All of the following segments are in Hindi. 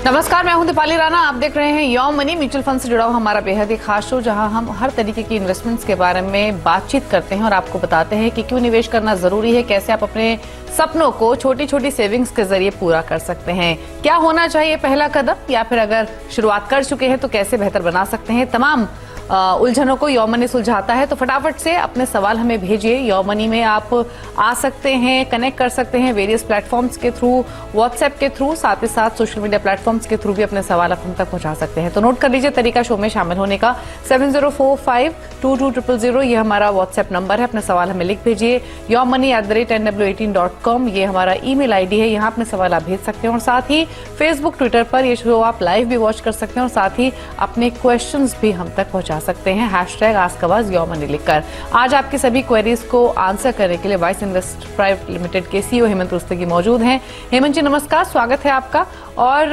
नमस्कार, मैं हूं दीपाली राणा। आप देख रहे हैं योर मनी। म्यूचुअल फंड से जुड़ा हुआ हमारा बेहद ही खास शो, जहां हम हर तरीके की इन्वेस्टमेंट्स के बारे में बातचीत करते हैं और आपको बताते हैं कि क्यों निवेश करना जरूरी है, कैसे आप अपने सपनों को छोटी छोटी सेविंग्स के जरिए पूरा कर सकते हैं, क्या होना चाहिए पहला कदम, या फिर अगर शुरुआत कर चुके हैं तो कैसे बेहतर बना सकते हैं। तमाम उलझनों को योर मनी सुलझाता है। तो फटाफट से अपने सवाल हमें भेजिए। योर मनी में आप आ सकते हैं, कनेक्ट कर सकते हैं वेरियस प्लेटफॉर्म्स के थ्रू, व्हाट्सएप के थ्रू, साथ ही साथ सोशल मीडिया प्लेटफॉर्म्स के थ्रू भी अपने सवाल आप हम तक पहुंचा सकते हैं। तो नोट कर लीजिए तरीका शो में शामिल होने का। 7045220000 ये हमारा व्हाट्सएप नंबर है। अपने सवाल हमें लिख भेजिए। yourmoney@nw18.com ये हमारा ईमेल आईडी है। यहाँ अपने सवाल आप भेज सकते हैं और साथ ही फेसबुक, ट्विटर पर ये शो आप लाइव भी वॉच कर सकते हैं और साथ ही अपने क्वेश्चंस भी हम तक पहुंचा सकते हैं #AskAwaz लिखकर। आज आपकी सभी क्वेरीज को आंसर करने के लिए वाइस इन्वेस्ट प्राइवेट लिमिटेड के सीईओ हेमंत रुस्तगी मौजूद हैं। हेमंत जी नमस्कार, स्वागत है आपका। और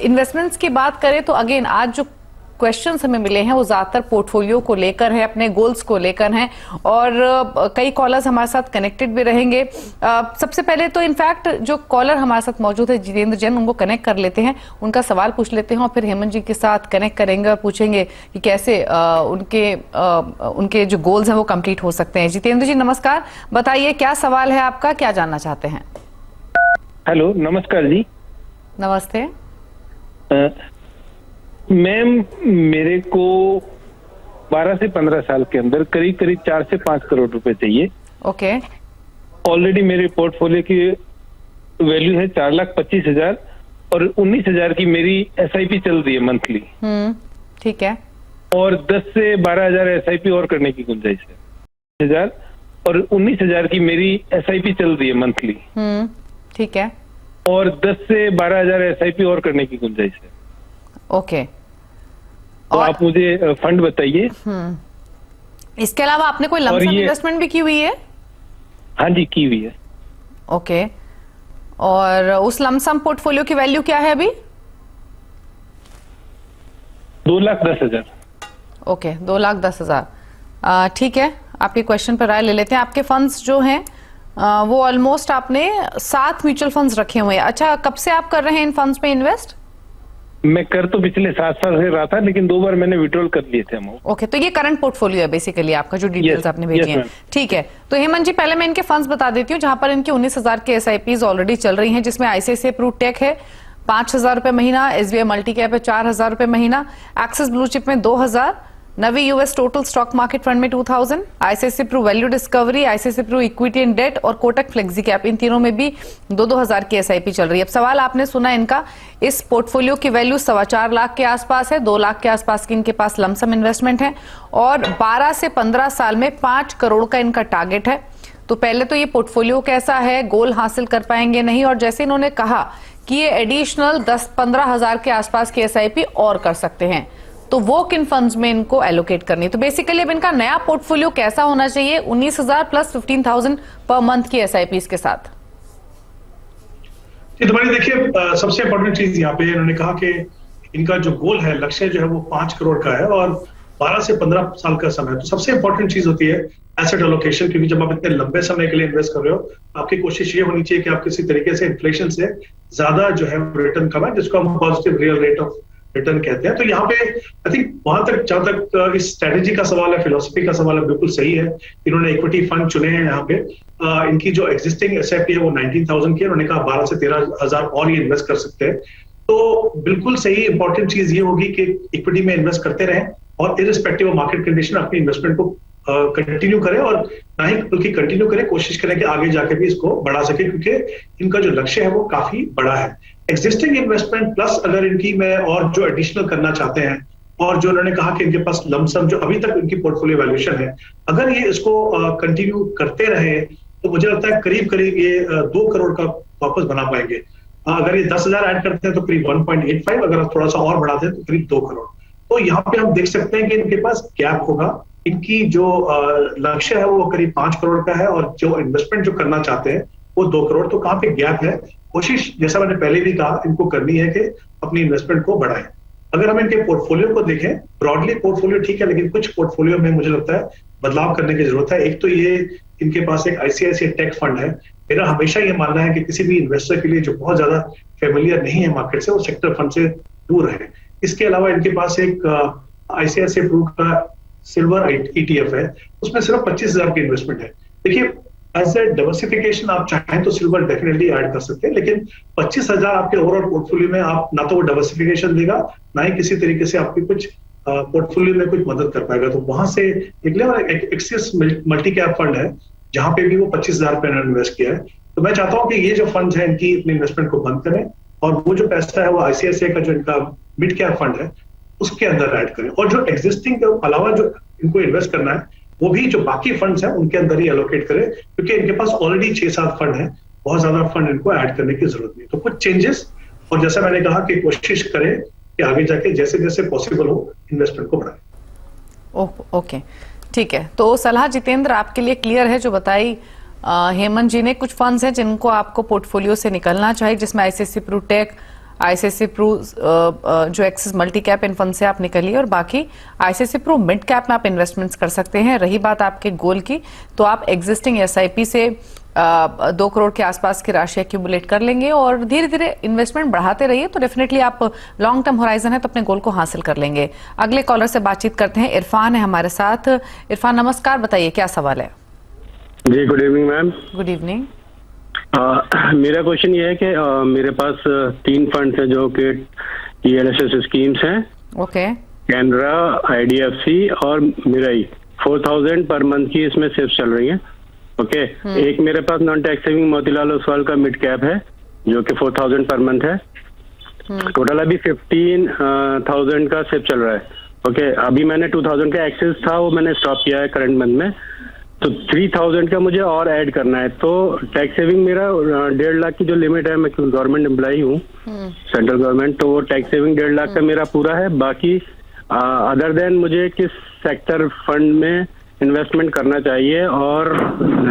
इन्वेस्टमेंट्स की बात करें तो अगेन आज जो क्वेश्चंस हमें मिले हैं वो ज्यादातर पोर्टफोलियो को लेकर है, अपने गोल्स को लेकर हैं और कई कॉलर्स हमारे साथ कनेक्टेड भी रहेंगे। सबसे पहले तो इनफैक्ट जो कॉलर हमारे साथ मौजूद है जितेंद्र जैन, उनको कनेक्ट कर लेते हैं, उनका सवाल पूछ लेते हैं और फिर हेमंत जी के साथ कनेक्ट करेंगे और पूछेंगे कि कैसे उनके जो गोल्स हैं वो कंप्लीट हो सकते हैं। जितेंद्र जी नमस्कार, बताइए क्या सवाल है आपका, क्या जानना चाहते हैं। हेलो, नमस्कार जी। नमस्ते मैम, मेरे को 12 से 15 साल के अंदर करीब 4 से 5 करोड़ रुपए चाहिए। ओके। ऑलरेडी मेरे पोर्टफोलियो की वैल्यू है 4,25,000 और 19,000 की मेरी SIP चल रही है मंथली। ठीक है। और 10 से 12,000 SIP और करने की गुंजाइश है। 1000 और 19,000 की मेरी SIP चल रही है मंथली। ठीक है। और 10 से 12,000 SIP और करने की गुंजाइश है। ओके। तो आप मुझे फंड बताइए। इसके अलावा आपने कोई लमसम इन्वेस्टमेंट भी की हुई है? हाँ जी, की हुई है। ओके। और उस लमसम पोर्टफोलियो की वैल्यू क्या है अभी? 2,10,000। ओके, 2,10,000। ठीक है, आपके क्वेश्चन पर राय ले लेते हैं। आपके फंड्स जो हैं वो ऑलमोस्ट आपने 7 म्यूचुअल फंड्स रखे हुए हैं। अच्छा, कब से आप कर रहे हैं इन फंड्स में इन्वेस्ट? मैं कर तो पिछले 7 साल से रहा था, लेकिन 2 बार मैंने विड्रॉल कर लिए थे अमाउंट। ओके, तो ये करंट पोर्टफोलियो है बेसिकली आपका, जो डिटेल्स आपने भेजी हैं। ठीक है, तो हेमंत जी पहले मैं इनके फंड्स बता देती हूँ, जहां पर इनकी 19,000 के SIPs ऑलरेडी चल रही हैं, जिसमें ICICI प्रू टेक है 5,000 रुपए महीना, SBI मल्टी कैप है 4,000 रुपए महीना, एक्सिस ब्लू चिप में 2,000, Navi US total stock market fund में 2,000, ICICI Pru value discovery, ICICI Pru equity and debt और कोटक फ्लेक्सी कैप, इन तीनों में भी 2,000 की SIP चल रही है। अब सवाल आपने सुना इनका, इस पोर्टफोलियो की वैल्यू 4.25 लाख के आसपास है, 2 लाख के आसपास की इनके पास लमसम इन्वेस्टमेंट है और 12 से 15 साल में 5 करोड़ का इनका टारगेट है। तो पहले तो ये पोर्टफोलियो कैसा है, गोल हासिल कर पाएंगे नहीं, और जैसे इन्होंने कहा कि ये एडिशनल 10-15 हजार के आसपास की SIP और कर सकते हैं, तो वो किन फंड्स में इनको एलोकेट करनी है। तो बेसिकली अब इनका नया पोर्टफोलियो कैसा होना चाहिए 19,000 प्लस 15,000 पर मंथ की SIPs के साथ? तुम्हारी देखिए, सबसे इंपॉर्टेंट चीज यहाँ पे इन्होंने कहा कि इनका जो गोल है, लक्ष्य जो है वो 5 करोड़ का है और 12 से 15 साल का समय है। तो सबसे इंपॉर्टेंट चीज होती है एसेट एलोकेशन, क्योंकि जब आप इतने लंबे समय के लिए इन्वेस्ट कर रहे हो, आपकी कोशिश ये होनी चाहिए कि आप किसी तरीके से इन्फ्लेशन से ज्यादा जो है रिटर्न कमाएं, जिसको हम positive real rate of return कहते हैं। तो यहाँ पे आई थिंक वहां तक जहां तक इस स्ट्रेटेजी का सवाल है, फिलोसफी का सवाल है, बिल्कुल सही है। इन्होंने इक्विटी फंड चुने हैं यहाँ पे। इनकी जो एग्जिस्टिंग SIP है वो 19,000 की है। उन्होंने कहा 12 से 13,000 और ये इन्वेस्ट कर सकते हैं। तो बिल्कुल सही इंपॉर्टेंट चीज ये होगी कि इक्विटी में इन्वेस्ट करते रहें और इरिस्पेक्टिव ऑफ मार्केट कंडीशन अपनी इन्वेस्टमेंट को कंटिन्यू करें, और ना ही बल्कि कंटिन्यू करें, कोशिश करें कि आगे जाके भी इसको बढ़ा सके, क्योंकि इनका जो लक्ष्य है वो काफी बड़ा है। एग्जिस्टिंग इन्वेस्टमेंट प्लस अगर इनकी में और जो एडिशनल करना चाहते हैं, और जो उन्होंने कहा कि इनके पास लमसम जो अभी तक इनकी पोर्टफोलियो वैल्यूएशन है, अगर ये इसको कंटिन्यू करते रहे तो मुझे लगता है करीब करीब ये 2 करोड़ का वापस बना पाएंगे। अगर ये 10,000 ऐड करते हैं तो करीब 1.85, अगर थोड़ा सा और बढ़ाते हैं तो करीब 2 करोड़। तो यहाँ पे हम देख सकते हैं कि इनके पास गैप होगा। इनकी जो लक्ष्य है वो करीब 5 करोड़ का है और जो इन्वेस्टमेंट जो करना चाहते हैं वो 2 करोड़। तो कहाँ पे गैप है, कोशिश जैसा मैंने पहले भी कहा इनको करनी है कि अपनी इन्वेस्टमेंट को बढ़ाएं। अगर हम इनके पोर्टफोलियो को देखें, ब्रॉडली पोर्टफोलियो ठीक है, लेकिन कुछ पोर्टफोलियो में मुझे लगता है बदलाव करने की जरूरत है। एक तो ये इनके पास एक ICICI टेक फंड है। मेरा हमेशा ये मानना है कि किसी भी इन्वेस्टर के लिए जो बहुत ज्यादा फेमिलियर नहीं है मार्केट से, वो सेक्टर फंड से दूर है। इसके अलावा इनके पास एक आईसीआईसीआई प्रू का सिल्वर ETF है, उसमें सिर्फ 25,000 की इन्वेस्टमेंट है। देखिए, एज ए डाइवर्सिफिकेशन आप चाहें तो सिल्वर डेफिनेटली ऐड कर सकते हैं, लेकिन 25,000 आपके ओवरऑल पोर्टफोलियो में आप ना तो वो डाइवर्सिफिकेशन देगा, ना ही किसी तरीके से आपकी कुछ पोर्टफोलियो में कुछ मदद कर पाएगा। तो वहां से निकले, और एक्सिस मल्टी कैप फंड है जहां पे भी वो 25,000 रुपए इन्वेस्ट किया है। तो मैं चाहता हूं कि ये जो फंड है इनकी अपनी इन्वेस्टमेंट को बंद करें, और वो जो पैसा है वो आईसीआईसीआई का जो इनका मिड कैप फंड है उसके अंदर ऐड करें, और जो एग्जिस्टिंग के अलावा जो इनको इन्वेस्ट करना है वो भी जो बाकी फंड्स हैं उनके अंदर ही एलोकेट करें, क्योंकि इनके पास ऑलरेडी 6-7 फंड है, बहुत ज्यादा फंड इनको ऐड करने की जरूरत नहीं। तो कुछ चेंजेस, और जैसा मैंने कहा कि कोशिश करें कि आगे जाके जैसे जैसे पॉसिबल हो इन्वेस्टमेंट को बढ़ाएं। ओके, ठीक है। तो सलाह जितेंद्र आपके लिए क्लियर है जो बताई हेमंत जी ने। कुछ फंड्स हैं जिनको आपको पोर्टफोलियो से निकलना चाहिए, जिसमें ICICI Pru tech, ICICI Pru जो एक्सिस मल्टी कैप, इन फंड से आप निकलिए, और बाकी आईसीआईसीआई प्रू मिड कैप में आप इन्वेस्टमेंट्स कर सकते हैं। रही बात आपके गोल की, तो आप एग्जिस्टिंग एसआईपी से 2 करोड़ के आसपास की राशि एक्यूमुलेट कर लेंगे और धीरे धीरे इन्वेस्टमेंट बढ़ाते रहिए, तो डेफिनेटली आप लॉन्ग टर्म होराइजन है तो अपने गोल को हासिल कर लेंगे। अगले कॉलर से बातचीत करते हैं। इरफान है हमारे साथ। इरफान नमस्कार, बताइए क्या सवाल है? जी good evening ma'am. Good evening. मेरा क्वेश्चन ये है कि मेरे पास 3 फंड्स हैं जो कि ELSS स्कीम्स हैं। ओके। कैनरा, IDFC और मिराई। 4,000 पर मंथ की इसमें सिर्फ चल रही है। ओके। एक मेरे पास non tax saving Motilal Oswal का मिड कैप है जो कि 4,000 पर मंथ है। टोटल अभी 15,000 का सिर्फ चल रहा है। ओके। अभी मैंने 2,000 का एक्सेस था, वो मैंने स्टॉप किया है करंट मंथ में, तो 3,000 का मुझे और ऐड करना है। तो टैक्स सेविंग मेरा 1.5 लाख की जो लिमिट है, मैं गवर्नमेंट एम्प्लॉई हूँ सेंट्रल गवर्नमेंट, तो वो टैक्स सेविंग 1.5 लाख का मेरा पूरा है। बाकी अदर देन मुझे किस सेक्टर फंड में इन्वेस्टमेंट करना चाहिए, और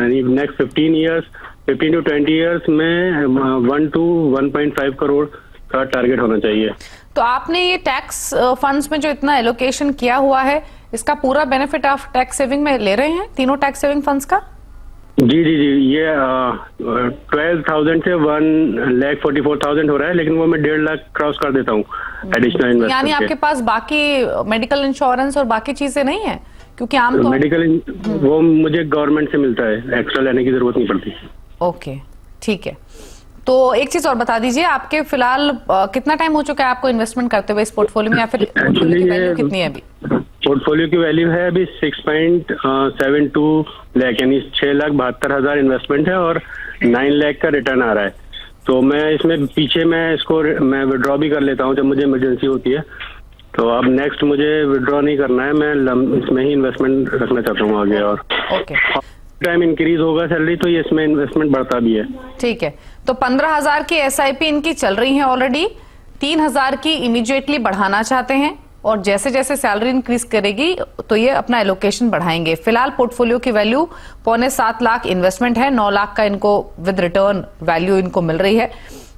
नेक्स्ट 15 to 20 ईयर्स में 1 to 1.5 करोड़ का टारगेट होना चाहिए। तो आपने ये टैक्स फंड्स में जो इतना एलोकेशन किया हुआ है, इसका पूरा बेनिफिट आप टैक्स सेविंग में ले रहे हैं, तीनों टैक्स सेविंग फंड्स का? जी जी जी, ये 12,000 से 1,44,000 हो रहा है, लेकिन वो मैं 1.5 लाख क्रॉस कर देता हूँ एडिशनल इन्वेस्टमेंट। यानी आपके पास बाकी मेडिकल इंश्योरेंस और बाकी चीजें नहीं है? क्योंकि आम तो मेडिकल वो मुझे गवर्नमेंट से मिलता है, एक्स्ट्रा लेने की जरूरत नहीं पड़ती। ओके, ठीक है। तो एक चीज और बता दीजिए, आपके फिलहाल कितना टाइम हो चुका है आपको इन्वेस्टमेंट करते हुए इस पोर्टफोलियो में, या फिर पोर्टफोलियो की वैल्यू कितनी है अभी? पोर्टफोलियो की वैल्यू है अभी 6.72 लाख, यानी 6,72,000 इन्वेस्टमेंट है और 9 लाख का रिटर्न आ रहा है। तो मैं इसमें पीछे मैं विड्रॉ भी कर लेता हूँ जब मुझे इमरजेंसी होती है। तो अब नेक्स्ट मुझे विड्रॉ नहीं करना है, मैं इसमें ही इन्वेस्टमेंट रखना चाहता हूँ आगे। और ओके, टाइम इंक्रीज होगा सैलरी तो ये इसमें इन्वेस्टमेंट बढ़ता भी है। ठीक है। तो 15,000 की SIP इनकी चल रही है ऑलरेडी, 3,000 की इमीडिएटली बढ़ाना चाहते हैं, और जैसे जैसे सैलरी इंक्रीज करेगी तो ये अपना एलोकेशन बढ़ाएंगे। फिलहाल पोर्टफोलियो की वैल्यू 6.25 लाख इन्वेस्टमेंट है, 9 लाख का इनको विद रिटर्न वैल्यू इनको मिल रही है।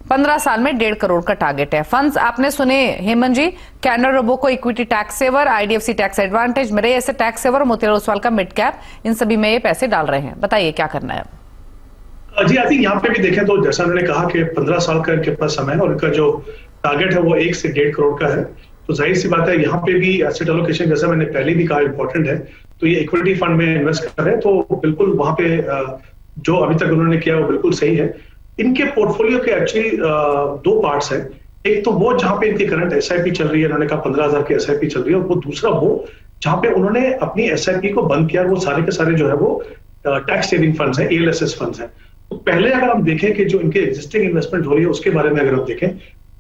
15 साल में 1.5 करोड़ का टारगेट है। फंड्स आपने सुने Hemant ji, Canara Robeco equity tax saver, IDFC tax advantage, मेरे ऐसे टैक्स सेवर, मोतीलाल ओसवाल का मिड कैप, इन सभी में ये पैसे डाल रहे हैं। बताइए क्या करना है? जी, आई थिंक यहाँ पे भी देखें तो जैसा मैंने कहा कि 15 साल का इनके पास समय है, और इनका जो टारगेट है वो 1 से 1.5 करोड़ का है। तो जाहिर सी बात है यहाँ पे भी एसेट एलोकेशन, जैसा मैंने पहले भी कहा, इंपॉर्टेंट है। तो ये इक्विटी फंड में इन्वेस्ट कर रहे हैं, तो बिल्कुल वहां पे जो अभी तक उन्होंने किया वो बिल्कुल सही है। इनके पोर्टफोलियो के एक्चुअली 2 पार्ट्स हैं। एक तो वो जहां पे इनकी करंट SIP चल रही है, उन्होंने कहा 15,000 की SIP चल रही है, और वो दूसरा वो जहां पे उन्होंने अपनी SIP को बंद किया, वो सारे के सारे जो है वो टैक्स सेविंग फंड्स हैं, ELSS फंड्स हैं। तो पहले अगर हम देखें कि जो इनके एग्जिस्टिंग इन्वेस्टमेंट हो रही है उसके बारे में अगर हम देखें,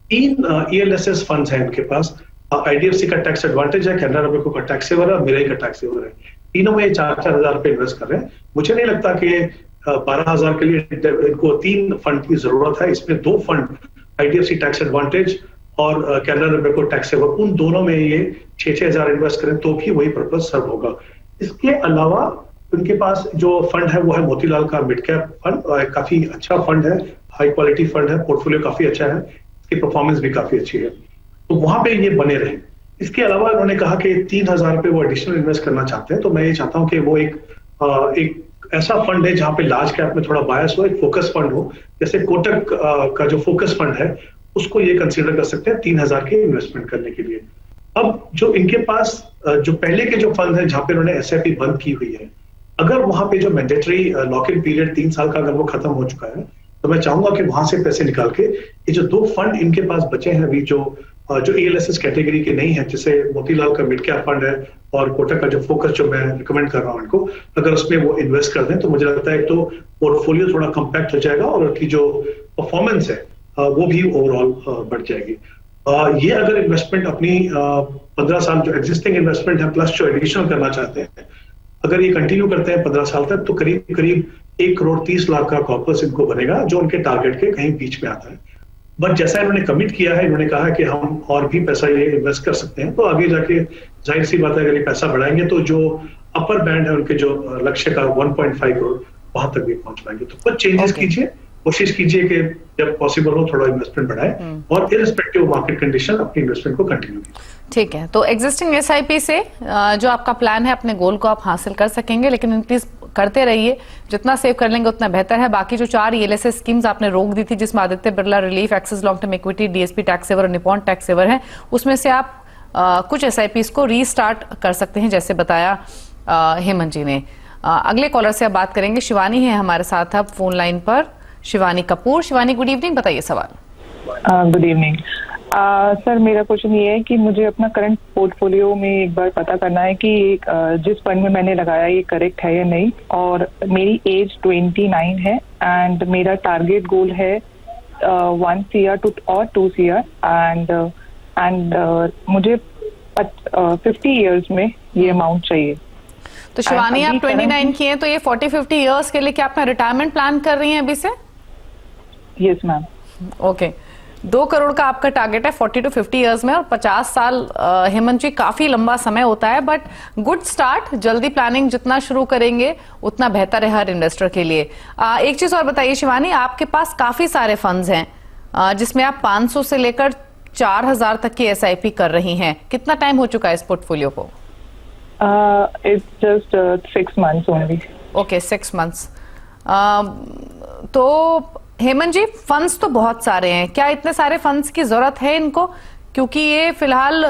3 ELSS फंड्स हैं इनके पास। IDFC का टैक्स एडवांटेज है, कैनरा रोबोको का टैक्स सेवर है, मिराई का टैक्स सेवर है। तीनों में 4-4 हजार रुपए इन्वेस्ट कर रहे हैं। मुझे नहीं लगता कि 12,000 के लिए इनको 3 फंड की जरूरत है। इसमें 2 फंड, IDFC टैक्स एडवांटेज और कैनरा रोबोको टैक्स सेवर, उन दोनों में ये 6-6 हजार इन्वेस्ट करें तो भी वही पर्पज सर्व होगा। इसके अलावा उनके पास जो फंड है वो है मोतीलाल का मिड कैप फंड, काफी अच्छा फंड है, हाई क्वालिटी फंड है, पोर्टफोलियो काफी अच्छा है, इसकी परफॉर्मेंस भी काफी अच्छी है, तो वहां पे ये बने रहे। इसके अलावा उन्होंने कहा कि 3,000 रुपए वो एडिशनल इन्वेस्ट करना चाहते हैं, तो मैं ये चाहता हूं कि वो एक ऐसा फंड है जहां पे लार्ज कैप में थोड़ा बायस हो, एक फोकस फंड हो। जैसे कोटक का जो फोकस फंड है उसको ये कंसीडर कर सकते हैं 3,000 के इन्वेस्टमेंट करने के लिए। अब जो इनके पास जो पहले के जो फंड है जहां पे उन्होंने एसआईपी बंद की हुई है, अगर वहां पे जो मैंडेटरी लॉक इन पीरियड 3 साल का अगर वो खत्म हो चुका है, तो मैं चाहूंगा कि वहां से पैसे निकाल के ये जो 2 फंड इनके पास बचे हैं अभी जो एएलएसएस कैटेगरी के नहीं है, जैसे मोतीलाल का मिड कैप फंड है और कोटक का जो फोकस जो मैं रिकमेंड कर रहा हूँ इनको, अगर उसमें वो इन्वेस्ट कर दें तो मुझे लगता है तो पोर्टफोलियो थोड़ा कम्पैक्ट हो जाएगा और उनकी जो परफॉर्मेंस है वो भी ओवरऑल बढ़ जाएगी। ये अगर इन्वेस्टमेंट अपनी 15 साल जो एग्जिस्टिंग इन्वेस्टमेंट है प्लस जो एडिशनल करना चाहते हैं, अगर ये कंटिन्यू करते हैं 15 साल तक, तो करीब करीब 1 करोड़ 30 लाख का कॉर्पस इनको बनेगा, जो उनके टारगेट के कहीं बीच में आता है। बट जैसा इन्होंने कमिट किया है, इन्होंने कहा कि हम और भी पैसा ये इन्वेस्ट कर सकते हैं, तो आगे जाके जाहिर सी बात है अगर ये पैसा बढ़ाएंगे तो जो अपर बैंड है उनके जो लक्ष्य का 1.5 करोड़ वहां तक भी पहुंच पाएंगे। तो कुछ चेंजेस कीजिए, कोशिश कीजिए कि जब पॉसिबल हो थोड़ा इन्वेस्टमेंट बढ़ाए और इररिस्पेक्टिव मार्केट कंडीशन अपनी इन्वेस्टमेंट को कंटिन्यू कीजिए। ठीक है, तो एग्जिस्टिंग एसआईपी से जो आपका प्लान है अपने गोल को आप हासिल कर सकेंगे, लेकिन इंक्रीज करते रहिए, जितना सेव कर लेंगे उतना बेहतर है। बाकी जो 4 ईएलएसएस स्कीम्स आपने रोक दी थी, जिसमें Aditya Birla relief, Axis long term equity, DSP tax saver और निपॉन टैक्स सेवर है, उसमें से आप कुछ एसआईपीज को रीस्टार्ट कर सकते हैं, जैसे बताया हेमंत जी ने। अगले कॉलर से अब बात करेंगे, शिवानी है हमारे साथ अब फोन लाइन पर, शिवानी कपूर। शिवानी, गुड इवनिंग, बताइए सवाल। गुड इवनिंग सर, मेरा क्वेश्चन ये है कि मुझे अपना करंट पोर्टफोलियो में एक बार पता करना है कि जिस फंड में मैंने लगाया ये करेक्ट है या नहीं, और मेरी एज 29 है एंड मेरा टारगेट गोल है 1 CR और 2 CR एंड मुझे 50 इयर्स में ये अमाउंट चाहिए। तो शिवानी, आप 29 की हैं, तो ये 40-50 इयर्स के लिए क्या अपना रिटायरमेंट प्लान कर रही हैं अभी से? Yes ma'am. ओके, 2 करोड़ का आपका टारगेट है 40 to 50 इयर्स में, और 50 साल हेमंत जी काफी लंबा समय होता है, बट गुड स्टार्ट। जल्दी प्लानिंग जितना शुरू करेंगे उतना बेहतर है हर इन्वेस्टर के लिए। एक चीज और बताइए शिवानी, आपके पास काफी सारे फंड्स हैं जिसमें आप 500 से लेकर 4,000 तक की एसआईपी कर रही हैं। कितना टाइम हो चुका है इस पोर्टफोलियो को? It's just 6 months only. Okay, 6 months. तो हेमंत जी, फंड्स तो बहुत सारे हैं, क्या इतने सारे फंड्स की जरूरत है इनको? क्योंकि ये फिलहाल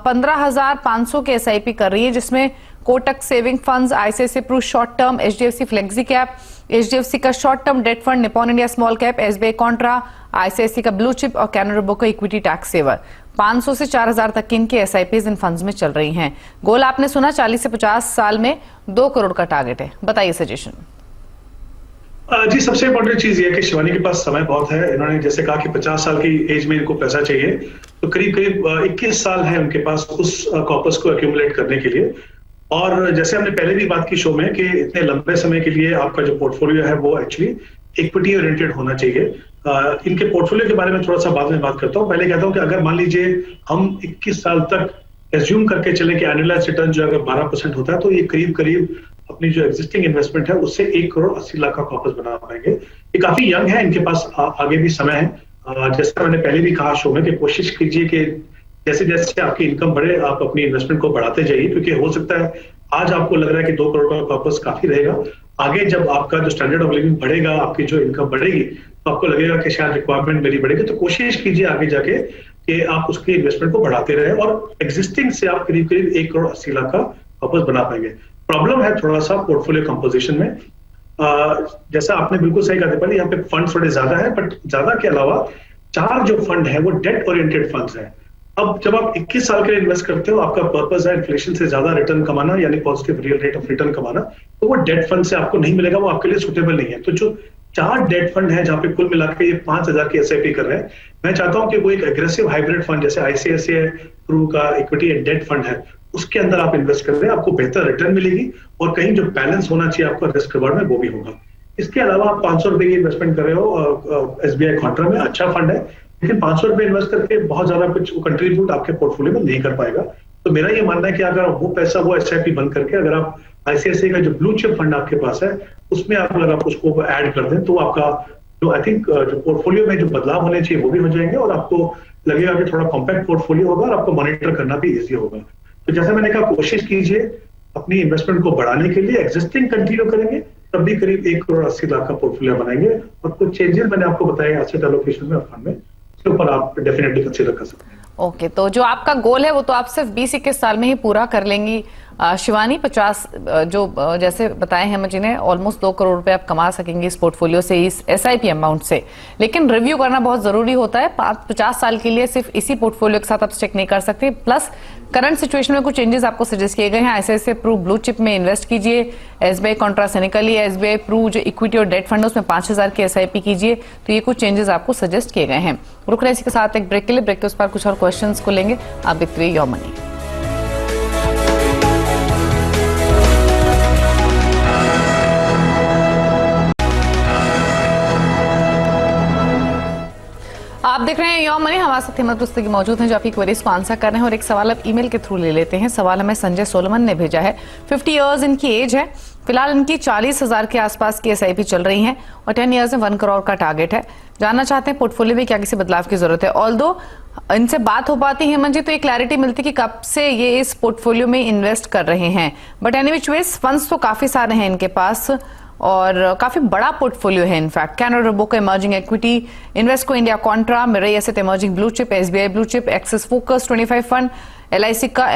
15,500 के एसआईपी कर रही है, जिसमें Kotak saving funds, ICICI Pru short term, HDFC flexi cap, HDFC का short term debt fund, Nippon India small cap, SBI contra, ICICI का ब्लू चिप और कैनरा बैंक का इक्विटी टैक्स सेवर। 500 से 4,000 तक की इनकी एसआईपीज इन फंड्स में चल रही हैं। गोल आपने सुना 40 से 50 साल में 2 करोड़ का टारगेट है, बताइए सजेशन। जी, सबसे इंपॉर्टेंट चीज ये है कि शिवानी के पास समय बहुत है। इन्होंने जैसे कहा कि 50 साल की एज में इनको पैसा चाहिए, तो करीब करीब 21 साल है उनके पास उस कॉर्पस को एक्यूमुलेट करने के लिए। और जैसे हमने पहले भी बात की शो में कि इतने लंबे समय के लिए आपका जो पोर्टफोलियो है वो एक्चुअली इक्विटी ओरिएंटेड होना चाहिए। इनके पोर्टफोलियो के बारे में थोड़ा सा बाद में बात करता हूँ। पहले कहता हूँ कि अगर मान लीजिए हम 21 साल तक एज्यूम करके चले कि एनुअलाइज्ड रिटर्न जो अगर 12% होता है, तो ये करीब करीब अपनी जो एग्जिस्टिंग इन्वेस्टमेंट है उससे 1 करोड़ 80 लाख का कॉर्पस बना पाएंगे। ये काफी यंग है, इनके पास आगे भी समय है। जैसा मैंने पहले भी कहा शो में कि कोशिश कीजिए कि जैसे जैसे आपकी इनकम बढ़े आप अपनी इन्वेस्टमेंट को बढ़ाते जाइए, क्योंकि हो सकता है आज आपको लग रहा है कि 2 करोड़ का कॉर्पस काफी रहेगा, आगे जब आपका जो स्टैंडर्ड ऑफ लिविंग बढ़ेगा, आपकी जो इनकम बढ़ेगी, तो आपको लगेगा कि शायद रिक्वायरमेंट मेरी बढ़ेगी। तो कोशिश कीजिए आगे जाके कि आप उसकी इन्वेस्टमेंट को बढ़ाते रहे और एग्जिस्टिंग से आप करीब करीब 1 करोड़ 80 लाख का कॉर्पस बना पाएंगे। प्रॉब्लम है थोड़ा सा पोर्टफोलियो कंपोजिशन में। जैसा आपने बिल्कुल सही कहा था, यहाँ पे फंड थोड़े ज्यादा है, बट ज्यादा के अलावा 4 जो फंड है वो डेट ओरिएंटेड फंड्स हैं। अब जब आप 21 साल के लिए इन्वेस्ट करते हो, आपका पर्पस है इन्फ्लेशन से ज्यादा रिटर्न कमाना, यानी positive real rate of return कमाना, तो वो डेट फंड से आपको नहीं मिलेगा, वो आपके लिए सुटेबल नहीं है। तो जो 4 डेट फंड है जहां पे कुल मिलाकर ये 5,000 की एसआईपी कर रहे हैं, मैं चाहता हूं कि वो एक एग्रेसिव हाइब्रिड फंड जैसे आईसीआईसीआई प्रू का इक्विटी एंड डेट फंड है, उसके अंदर आप इन्वेस्ट कर रहे हैं, आपको बेहतर रिटर्न मिलेगी और कहीं जो बैलेंस होना चाहिए आपका रिस्क रिवॉर्ड में वो भी होगा। इसके अलावा आप 500 रुपए की इन्वेस्टमेंट कर रहे हो एसबीआई कॉन्ट्रा में, अच्छा फंड है, लेकिन 500 रुपए इन्वेस्ट करके बहुत ज्यादा कुछ कंट्रीब्यूट आपके पोर्टफोलियो में नहीं कर पाएगा। तो मेरा ये मानना है कि अगर वो पैसा वो एसआईपी बंद करके अगर आप आईसीआईसीआई का जो ब्लू चिप फंड आपके पास है उसमें आप अगर आप उसको ऐड कर दें, तो आपका जो आई थिंक जो पोर्टफोलियो में जो बदलाव होने चाहिए वो भी हो जाएंगे और आपको लगेगा कि थोड़ा कॉम्पैक्ट पोर्टफोलियो होगा और आपको मॉनिटर करना भी ईजी होगा। तो जैसा मैंने कहा, कोशिश कीजिए अपनी इन्वेस्टमेंट को बढ़ाने के लिए, एग्जिस्टिंग कंटिन्यू करेंगे तब भी करीब 1 करोड़ 80 लाख का पोर्टफोलियो बनाएंगे और कुछ चेंजेस मैंने आपको बताया एसेट एलोकेशन में और फंड में, उसके ऊपर आप डेफिनेटली कंसीडर कर सकते हैं। ओके, तो जो आपका गोल है वो तो आप सिर्फ 20-21 साल में ही पूरा कर लेंगी। शिवानी, 50 जो जैसे बताए हैं जी ने, ऑलमोस्ट 2 करोड़ रुपए आप कमा सकेंगे इस पोर्टफोलियो से, इस SIP अमाउंट से। लेकिन रिव्यू करना बहुत जरूरी होता है। 50 साल के लिए सिर्फ इसी पोर्टफोलियो के साथ आप स्टिक नहीं कर सकते। प्लस करंट सिचुएशन में कुछ चेंजेस आपको सजेस्ट किए गए हैं। ICICI प्रू ब्लू चिप में इन्वेस्ट कीजिए, SBI कॉन्ट्रासेनिकली, SBI प्रू जो इक्विटी और डेट फंड है उसमें 5000 की SIP कीजिए। तो ये कुछ चेंजेस आपको सजेस्ट किए गए हैं। रुक रहे इसी के साथ एक ब्रेक के लिए, ब्रेक के उस पर कुछ और क्वेश्चंस को लेंगे। आप देखते रहिए योर मनी। आप देख रहे हैं योर मनी। हमारे साथ हिम्मत रुस्तगी मौजूद हैं जो आपकी क्वेरीज को आंसर कर रहे हैं और एक सवाल आप ईमेल के थ्रू ले लेते हैं। सवाल हमें संजय सोलमन ने भेजा है। 50 इयर्स इनकी एज है। फिलहाल इनकी 40,000 के आसपास की SIP चल रही है और 10 इयर्स में 1 करोड़ का टारगेट है। जानना चाहते हैं पोर्टफोलियो में क्या किसी बदलाव की जरूरत है। ऑल्दो इनसे बात हो पाती है जी तो एक क्लैरिटी मिलती कि कब से ये इस पोर्टफोलियो में इन्वेस्ट कर रहे हैं। But any which ways funds तो काफी सारे हैं इनके पास और काफी बड़ा पोर्टफोलियो है। In fact Canara Robeco emerging equity, Invesco India contra, Mirae asset emerging blue chip, SBI blue chip, Axis focus 25 fund, LIC का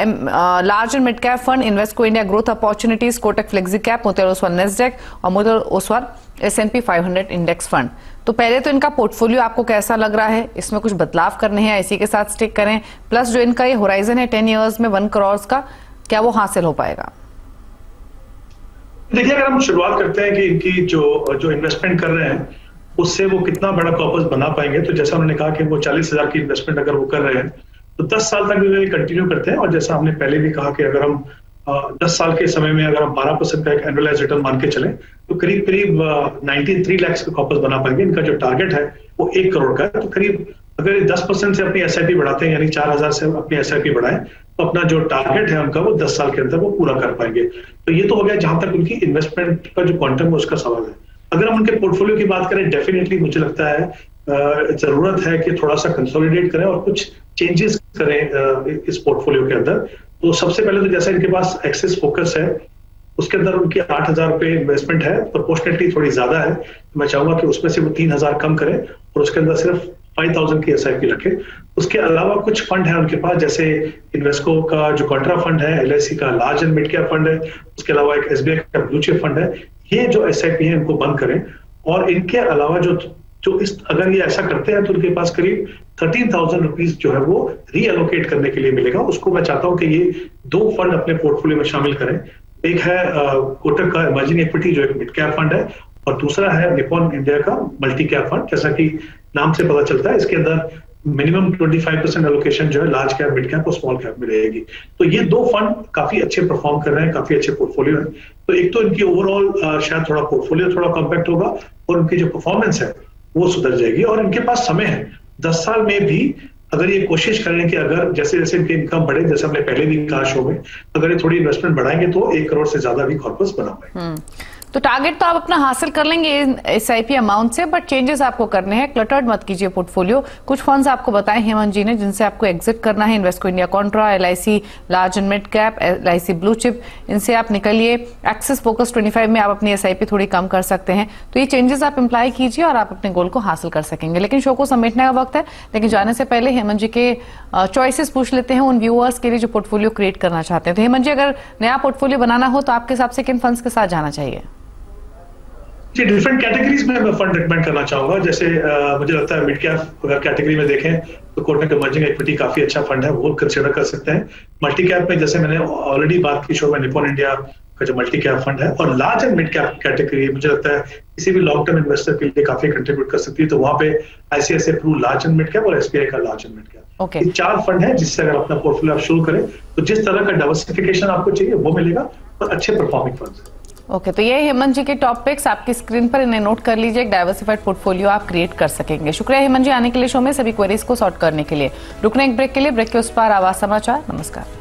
large and mid cap fund, Invesco India growth opportunities, Kotak flexi cap, Motilal Oswal Nasdaq और Motilal Oswal S&P 500 index fund. तो पहले तो इनका पोर्टफोलियो आपको कैसा लग रहा है? इसमें कुछ बदलाव करने हैं, इसी के साथ स्टिक करें? प्लस जो इनका ये होराइजन है 10 इयर्स में 1 करोड़ का, क्या वो हासिल हो पाएगा? देखिए, अगर हम शुरुआत करते हैं कि इनकी जो इन्वेस्टमेंट कर रहे हैं उससे वो कितना बड़ा कॉर्पस बना पाएंगे, तो जैसा उन्होंने कहा कि वो 40,000 की इन्वेस्टमेंट अगर वो कर रहे हैं तो 10 साल तक भी कंटिन्यू करते हैं। और जैसा हमने पहले भी कहा कि अगर हम 10 साल के समय में अगर हम 12% का एक एनुअलाइज रिटर्न मान के चलें तो करीब 93 लाख का कॉर्पस बना पाएंगे। इनका जो टारगेट है वो 1 करोड़ का है। तो करीब अगर 10% से अपनी SIP बढ़ाते हैं, यानी 4,000 से अपनी SIP बढ़ाएं, तो अपना जो टारगेट है उनका वो 10 साल के अंदर वो पूरा कर पाएंगे। तो ये तो हो गया जहां तक उनकी इन्वेस्टमेंट का जो क्वांटम है उसका सवाल है। अगर हम उनके पोर्टफोलियो की बात करें, डेफिनेटली मुझे लगता है जरूरत है कि थोड़ा सा कंसोलिडेट करें और कुछ चेंजेस करें इस पोर्टफोलियो के अंदर। तो सबसे पहले तो जैसा इनके पास एक्सिस फोकस है उसके अंदर उनकी 8,000 रुपए इन्वेस्टमेंट है, प्रोपोर्शनेटली थोड़ी ज्यादा है। तो मैं चाहूंगा कि उसमें से वो 3,000 कम करें और उसके अंदर सिर्फ 5,000 की SIP रखें। उसके अलावा कुछ फंड है उनके पास, जैसे इन्वेस्टको का जो कॉन्ट्रा फंड है, LIC का large and mid cap fund है, उसके अलावा एक SBI का ब्लू चिप फंड है। ये जो SIP है इनको बंद करें। और इनके अलावा अगर ये ऐसा करते हैं तो उनके पास करीब 13,000 रुपीज जो है वो रीएलोकेट करने के लिए मिलेगा। उसको मैं चाहता हूं कि ये 2 फंड अपने पोर्टफोलियो में शामिल करें। एक है कोटक का इमर्जिंग इक्विटी जो एक मिड कैप फंड है और दूसरा है निपॉन इंडिया का मल्टी कैप फंड। जैसा कि नाम से पता चलता है इसके अंदर मिनिमम 25% एलोकेशन जो है लार्ज कैप, मिड कैप और स्मॉल कैप में रहेगी। तो ये 2 फंड काफी अच्छे परफॉर्म कर रहे हैं, काफी अच्छे पोर्टफोलियो है। तो एक तो इनकी ओवरऑल शायद थोड़ा पोर्टफोलियो थोड़ा कॉम्पैक्ट होगा और उनकी जो परफॉर्मेंस है वो सुधर जाएगी। और इनके पास समय है 10 साल में भी, अगर ये कोशिश करें कि अगर जैसे जैसे इनकी इनकम बढ़े, जैसे हमने पहले भी कहा शो में, अगर ये थोड़ी इन्वेस्टमेंट बढ़ाएंगे तो 1 करोड़ से ज्यादा भी कॉर्पस बना पाएंगे। तो टारगेट तो आप अपना हासिल कर लेंगे SIP अमाउंट से, बट चेंजेस आपको करने हैं। क्लटर्ड मत कीजिए पोर्टफोलियो। कुछ फंड्स आपको बताए हेमंत जी ने जिनसे आपको एग्जिट करना है। Invesco India contra, LIC large and mid cap, LIC blue chip, इनसे आप निकलिए। एक्सिस फोकस 25 में आप अपनी SIP थोड़ी कम कर सकते हैं। तो ये चेंजेस आप इम्प्लाई कीजिए और आप अपने गोल को हासिल कर सकेंगे। लेकिन शो को समेटने का वक्त है, लेकिन जाने से पहले हेमंत जी के चॉइसेस पूछ लेते हैं उन व्यूअर्स के लिए जो पोर्टफोलियो क्रिएट करना चाहते हैं। तो हेमंत जी, अगर नया पोर्टफोलियो बनाना हो तो आपके हिसाब से किन फंड्स के साथ जाना चाहिए? जी, डिफरेंट कैटेगरीज में मैं फंड रिकमेंड करना चाहूंगा। जैसे मुझे लगता है मिड कैप अगर कैटेगरी में देखें तो कोटक इमर्जिंग इक्विटी काफी अच्छा फंड है, वो कंसिडर कर सकते हैं। मल्टी कैप में जैसे मैंने ऑलरेडी बात की शो में, निपॉन इंडिया का जो मल्टी कैप फंड है। और large and mid cap category मुझे लगता है किसी भी लॉन्ग टर्म इन्वेस्टर के लिए काफी कंट्रीब्यूट कर सकती है। तो वहां पे ICICI Pru large and mid cap और SBI का लार्ज एंड मिड कैप, ये 4 फंड है जिससे अगर अपना पोर्टफोलियो आप शुरू करें तो जिस तरह का डाइवर्सिफिकेशन आपको चाहिए वो मिलेगा और अच्छे परफॉर्मिंग फंड्स है। ओके, तो ये हेमंत जी के टॉप पिक्स आपकी स्क्रीन पर, इन्हें नोट कर लीजिए। एक डाइवर्सिफाइड पोर्टफोलियो आप क्रिएट कर सकेंगे। शुक्रिया हेमंत जी आने के लिए शो में, सभी क्वेरीज को सॉर्ट करने के लिए। रुकने एक ब्रेक के लिए, ब्रेक के उस पार आवाज समाचार। नमस्कार।